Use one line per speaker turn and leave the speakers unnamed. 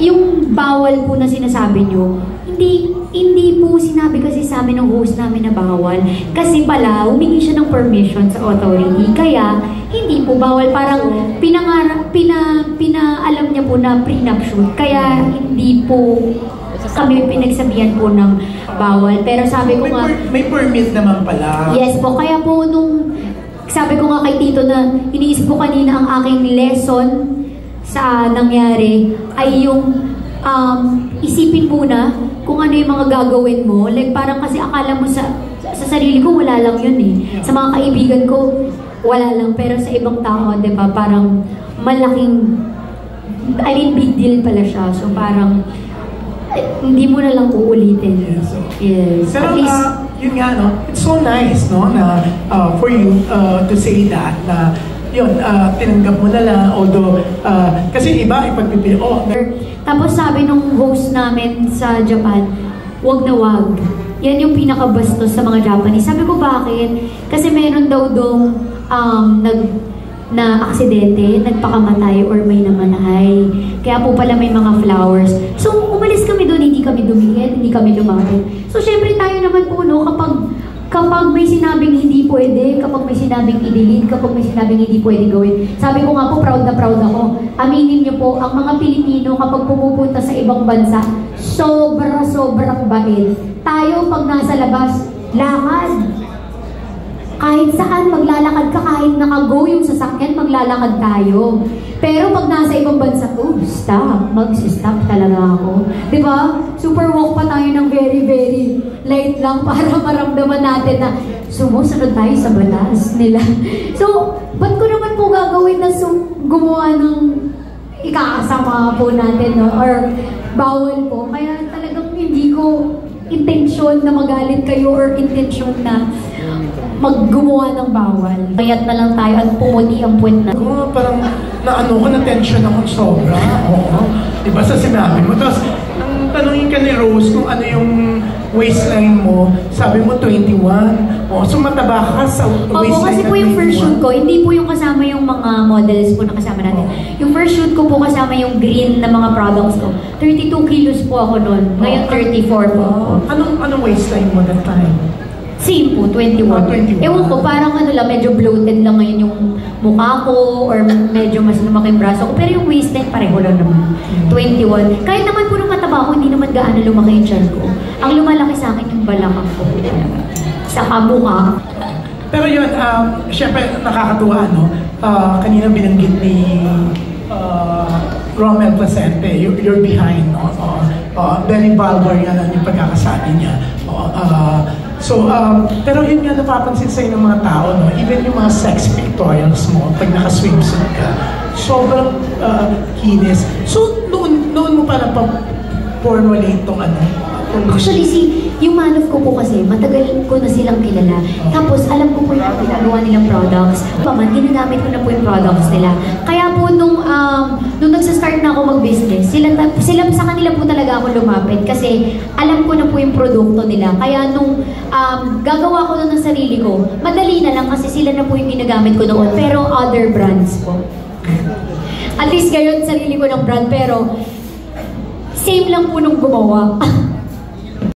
yung bawal po na sinasabi nyo, hindi po sinabi kasi sa amin ng host namin na bawal. Kasi pala, humingi siya ng permission sa authority. Kaya, hindi po bawal. Parang pinaalam niya po na prenup shoot. Kaya, hindi po kami pinagsabihan po ng bawal. Pero sabi ko nga...
May permit naman pala.
Yes po. Kaya po nung... Sabi ko nga kay Tito na iniisip ko kanina ang aking lesson sa nangyari ay yung isipin muna kung ano yung mga gagawin mo. Like parang kasi akala mo sa sarili ko wala lang yun eh. Sa mga kaibigan ko wala lang. Pero sa ibang tao, di ba, parang malaking, big deal pala siya. So parang hindi mo na lang uulitin. Yes.
Pero yun nga, no? It's so nice, no, na for you to say that, na yun, tinanggap mo na lang, although, kasi iba, ipagpipili,
Tapos sabi nung host namin sa Japan, wag na wag. Yan yung pinakabastos sa mga Japanese. Sabi ko, bakit? Kasi meron daw dong na aksidente, nagpakamatay or may namanay. Kaya po pala may mga flowers. So, umalis kami doon, hindi kami dumikit, hindi kami lumapit. So, syempre tayo naman po, no, kapag may sinabing hindi pwede, kapag may sinabing i-delete, kapag may sinabing hindi pwede gawin. Sabi ko nga po, proud na proud ako. Aminin niyo po, ang mga Pilipino kapag pumupunta sa ibang bansa, sobrang bait. Tayo pag nasa labas, lakad. Kahit saan, maglalakad ka, kahit naka-go yung sasakyan, maglalakad tayo. Pero pag nasa ibang bansa, stop. Mag-stop talaga ako. Diba? Super walk pa tayo ng very light lang para maramdaman natin na sumusunod tayo sa batas nila. So, ba't ko naman po gagawin na gumawa ng ikakasama po natin, no? Or bawal po. Kaya talagang hindi ko intensyon na magalit kayo or intensyon na maggumawa ng bawal. Bayat na lang tayo at pumuti ang puwet na.
Parang naano ko, na-tension ako sobra. Oo. Diba sa sinabi mo? Tapos, nang tanongin ka ni Rose kung ano yung waistline mo, sabi mo 21. O, so mataba ka sa waistline.
Opo, kasi po yung first shoot ko, hindi po yung kasama yung mga models po na kasama natin. Yung first shoot ko po kasama yung green na mga products ko. 32 kilos po ako noon. Ngayon 34 po.
Anong waistline mo that time?
Same po, 21. Ewan ko, parang ano lang, medyo bloated lang ngayon yung mukha ko or medyo mas lumaki yung braso ko. Pero yung waistline, pareho lang naman. 21. Kahit naman po nung mataba ko, hindi naman gaano lumaki yung tiyan ko. Ang lumalaki sa akin yung balakang ko. Sa kamukha.
Pero yun, syempre nakakatuwa, no? Kanina binanggit ni Romel Placente, you're behind, no? Very vulgar yan yung pagkakasabi niya. Pero yun nga napapansin sa'yo ng mga tao, no? Even yung mga sex pictorials mo, pag naka-swimsuit ka, sobrang kinis. So, noon mo pa na-formulate itong ano?
Actually, yung Manoff ko po kasi, matagal ko na silang kilala. Tapos, alam ko po yung ginagawa nilang products. Ginagamit ko na po yung products nila. Kaya po, nung nagsastart na ako mag-business, sila sa kanila po talaga ako lumapit kasi alam ko na po yung produkto nila. Kaya nung gagawa ko na ng sarili ko, madali na lang kasi sila na po yung ginagamit ko noon. Pero other brands po. At least ngayon, sarili ko ng brand, pero same lang po nung gumawa.